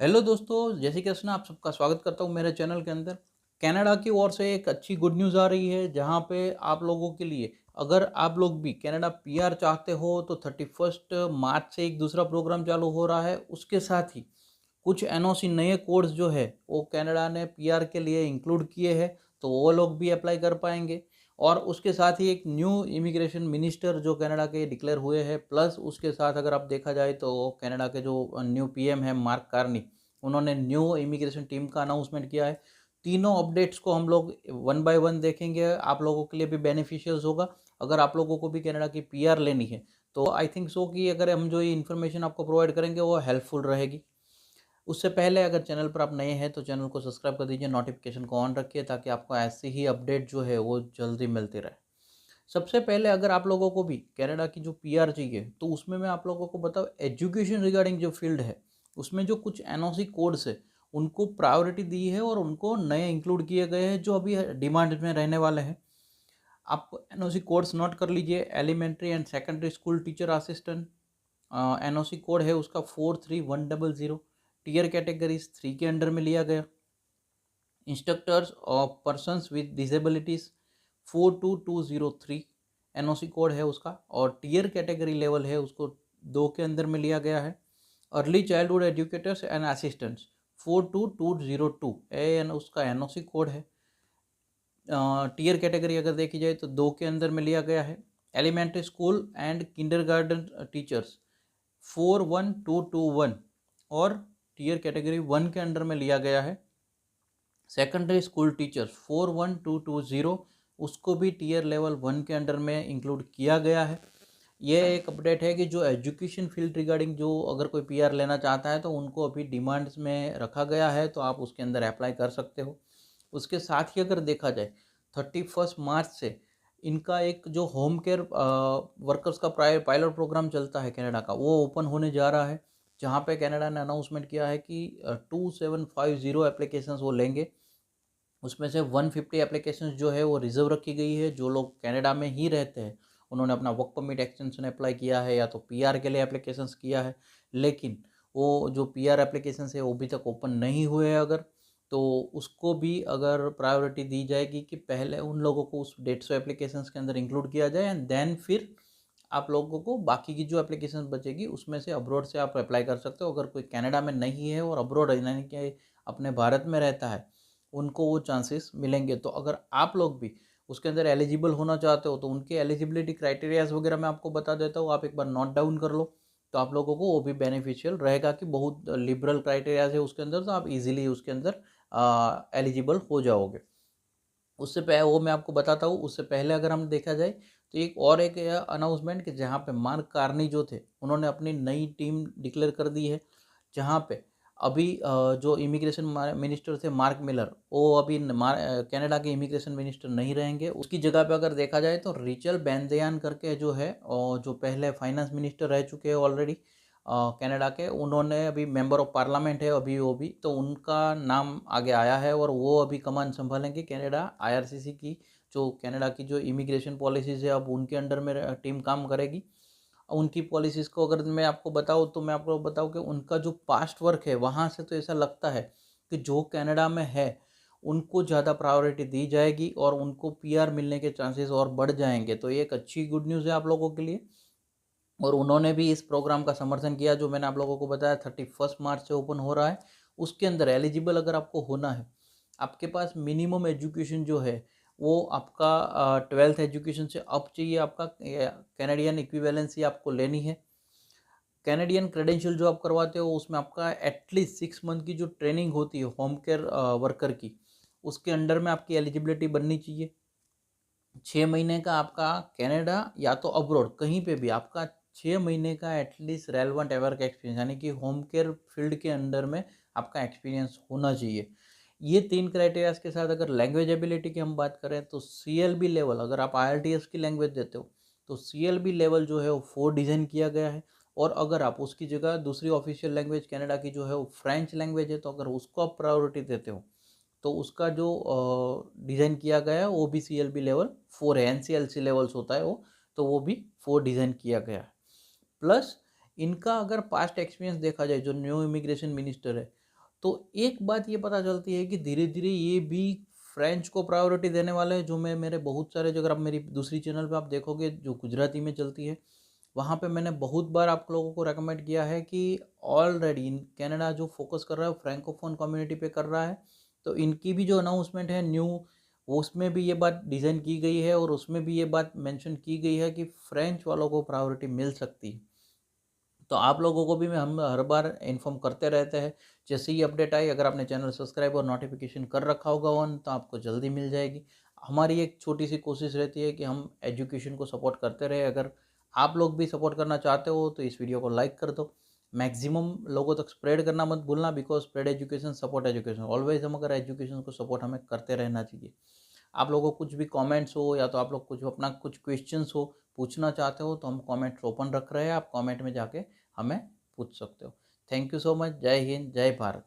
Hello दोस्तों, जय श्री कृष्ण। आप सबका स्वागत करता हूं मेरे चैनल के अंदर। कनाडा की ओर से एक अच्छी गुड न्यूज़ आ रही है, जहां पे आप लोगों के लिए, अगर आप लोग भी कनाडा पीआर चाहते हो तो 31 मार्च से एक दूसरा प्रोग्राम चालू हो रहा है। उसके साथ ही कुछ एनओसी नए कोड्स जो है वो कनाडा ने पीआर के लिए इंक्लूड किए हैं, तो वो लोग भी अप्लाई कर पाएंगे। और उसके साथ ही एक न्यू इमिग्रेशन मिनिस्टर जो कनाडा के डिक्लेयर हुए हैं, प्लस उसके साथ अगर आप देखा जाए तो कनाडा के जो न्यू पीएम है मार्क कार्नी, उन्होंने न्यू इमिग्रेशन टीम का अनाउंसमेंट किया है। तीनों अपडेट्स को हम लोग वन बाय वन देखेंगे। आप लोगों के लिए भी बेनिफिशियल्स होगा। अगर आप लोगों को भी कनाडा की पीआर लेनी है तो आई थिंक सो कि अगर हम जो ये इन्फॉर्मेशन आपको प्रोवाइड करेंगे वो हेल्पफुल रहेगी। उससे पहले अगर चैनल पर आप नए हैं तो चैनल को सब्सक्राइब कर दीजिए, नोटिफिकेशन को ऑन रखिए ताकि आपको ऐसी ही अपडेट जो है वो जल्दी मिलती रहे। सबसे पहले अगर आप लोगों को भी कनाडा की जो पीआर चाहिए तो उसमें मैं आप लोगों को बताऊँ, एजुकेशन रिगार्डिंग जो फील्ड है उसमें जो कुछ एनओसी कोड्स है उनको प्रायोरिटी दी है और उनको नए इंक्लूड किए गए हैं जो अभी डिमांड में रहने वाले हैं। आप एनओसी कोड्स नोट कर लीजिए। Elementary and secondary school teacher assistant, NOC code है उसका 43100। टीयर कैटेगरीज 3 के अंडर में लिया गया। Instructors of persons with disabilities 42203 NOC code है उसका, और टीयर कैटेगरी लेवल है उसको 2 के अंदर में लिया गया है। Early childhood educators and assistants 42202 एन उसका एनओसी कोड है। टीयर कैटेगरी अगर देखी जाए तो 2 के अंदर में लिया गया है। Elementary school and kindergarten teachers 41221 और टीयर कैटेगरी 1 के अंडर में लिया गया है। सेकेंडरी स्कूल टीचर्स 41220 उसको भी टीयर लेवल 1 के अंडर में इंक्लूड किया गया है। ये एक अपडेट है कि जो एजुकेशन फील्ड रिगार्डिंग जो अगर कोई पीआर लेना चाहता है तो उनको अभी डिमांड्स में रखा गया है, तो आप उसके अंदर अप्लाई कर सकते हो। उसके साथ ही अगर देखा जाए 31 मार्च से इनका एक जो होम केयर वर्कर्स का पायलट प्रोग्राम चलता है कनाडा का, वो ओपन होने जा रहा है। जहाँ पे कनाडा ने अनाउंसमेंट किया है कि 2750 एप्लीकेशंस वो लेंगे। उसमें से 150 एप्लीकेशंस जो है वो रिजर्व रखी गई है। जो लोग कनाडा में ही रहते हैं उन्होंने अपना वर्क परमिट एक्सटेंशन अप्लाई किया है या तो पीआर के लिए एप्लीकेशंस किया है, लेकिन वो जो पीआर एप्लीकेशंस है वो अभी तक ओपन नहीं हुए हैं अगर, तो उसको भी अगर प्रायोरिटी दी जाएगी कि पहले उन लोगों को उस 150 एप्लीकेशंस के अंदर इंक्लूड किया जाए एंड देन फिर आप लोगों को बाकी की जो एप्लीकेशन बचेगी उसमें से अब्रॉड से आप अप्लाई कर सकते हो। अगर कोई कनाडा में नहीं है और अब्रॉड यानी कि अपने भारत में रहता है उनको वो चांसेस मिलेंगे। तो अगर आप लोग भी उसके अंदर एलिजिबल होना चाहते हो तो उनके एलिजिबिलिटी क्राइटेरियाज वगैरह मैं आपको बता देता हूँ, आप एक बार नोट डाउन कर लो। तो आप लोगों को वो भी बेनिफिशियल रहेगा कि बहुत लिबरल क्राइटेरियाज है उसके अंदर, तो आप इजीली उसके अंदर एलिजिबल हो जाओगे। उससे पहले वो मैं आपको बताता हूँ। उससे पहले अगर हम देखा जाए तो एक अनाउंसमेंट कि जहाँ पे मार्क कार्नी जो थे उन्होंने अपनी नई टीम डिक्लेयर कर दी है। जहाँ पे अभी जो इमिग्रेशन मिनिस्टर थे मार्क मिलर, वो अभी कनाडा के इमिग्रेशन मिनिस्टर नहीं रहेंगे। उसकी जगह पे अगर देखा जाए तो रिचल बैंदयान करके जो है, और जो पहले फाइनेंस मिनिस्टर रह चुके हैं ऑलरेडी कनाडा के, उन्होंने अभी मेंबर ऑफ पार्लियामेंट है अभी वो भी, तो उनका नाम आगे आया है और वो अभी कमान संभालेंगे कनाडा आईआरसीसी की। जो कनाडा की जो इमिग्रेशन पॉलिसीज़ है अब उनके अंडर में टीम काम करेगी। उनकी पॉलिसीज़ को अगर मैं आपको बताऊँ तो मैं आपको बताऊँ कि उनका जो पास्ट वर्क है वहाँ से तो ऐसा लगता है कि जो कनाडा में है उनको ज़्यादा प्रायोरिटी दी जाएगी और उनको पीआर मिलने के चांसेस और बढ़ जाएंगे। तो ये एक अच्छी गुड न्यूज़ है आप लोगों के लिए। और उन्होंने भी इस प्रोग्राम का समर्थन किया जो मैंने आप लोगों को बताया 31 मार्च से ओपन हो रहा है। उसके अंदर एलिजिबल अगर आपको होना है, आपके पास मिनिमम एजुकेशन जो है वो आपका 12th एजुकेशन से अप चाहिए। आपका कैनेडियन इक्विवेलेंसी आपको लेनी है। कैनेडियन क्रेडेंशियल जो आप करवाते हो उसमें आपका एटलीस्ट 6 मंथ की जो ट्रेनिंग होती है होम केयर वर्कर की, उसके अंडर में आपकी एलिजिबिलिटी बननी चाहिए। 6 महीने का आपका कनाडा या तो अब्रॉड कहीं पे भी आपका 6 महीने का एटलीस्ट रेलेवेंट एवर का एक्सपीरियंस यानी कि होम केयर फील्ड के अंडर में आपका एक्सपीरियंस होना चाहिए। ये 3 क्राइटेरियाज के साथ अगर लैंग्वेज एबिलिटी की हम बात करें तो सीएलबी लेवल, अगर आप आईएलटीएस की लैंग्वेज देते हो तो सीएलबी लेवल जो है वो 4 डिज़ाइन किया गया है। और अगर आप उसकी जगह दूसरी ऑफिशियल लैंग्वेज कनाडा की जो है वो फ्रेंच लैंग्वेज है, तो अगर उसको आप प्रायोरिटी देते हो तो उसका जो डिज़ाइन किया गया है वो भी CLB लेवल 4 है। NCLC लेवल्स होता है वो, तो वो भी 4 डिज़ाइन किया गया है। प्लस इनका अगर पास्ट एक्सपीरियंस देखा जाए, जो न्यू इमिग्रेशन मिनिस्टर है तो एक बात ये पता चलती है कि धीरे धीरे ये भी फ्रेंच को प्रायोरिटी देने वाले हैं, जो मैं मेरे बहुत सारे, जो अगर आप मेरी दूसरी चैनल पे आप देखोगे जो गुजराती में चलती है, वहाँ पे मैंने बहुत बार आप लोगों को रेकमेंड किया है कि ऑलरेडी इन कनाडा जो फोकस कर रहा है वो फ्रैंकोफोन कम्युनिटी पे कर रहा है। तो इनकी भी जो अनाउंसमेंट है न्यू, वो उसमें भी ये बात डिज़ाइन की गई है और उसमें भी ये बात मेंशन की गई है कि फ्रेंच वालों को प्रायोरिटी मिल सकती है। तो आप लोगों को भी हम हर बार इन्फॉर्म करते रहते हैं, जैसे ही अपडेट आई, अगर आपने चैनल सब्सक्राइब और नोटिफिकेशन कर रखा होगा ऑन, तो आपको जल्दी मिल जाएगी। हमारी एक छोटी सी कोशिश रहती है कि हम एजुकेशन को सपोर्ट करते रहे। अगर आप लोग भी सपोर्ट करना चाहते हो तो इस वीडियो को लाइक कर दो, मैक्सिमम लोगों तक स्प्रेड करना मत भूलना, because spread education support education always. हम अगर एजुकेशन को सपोर्ट हमें करते रहना चाहिए। आप लोगों को कुछ भी कमेंट्स हो या तो आप लोग कुछ अपना कुछ क्वेश्चंस हो पूछना चाहते हो तो हम कमेंट ओपन रख रहे हैं, आप कमेंट में जाके हमें पूछ सकते हो। Thank you so much. जय हिंद, जय भारत।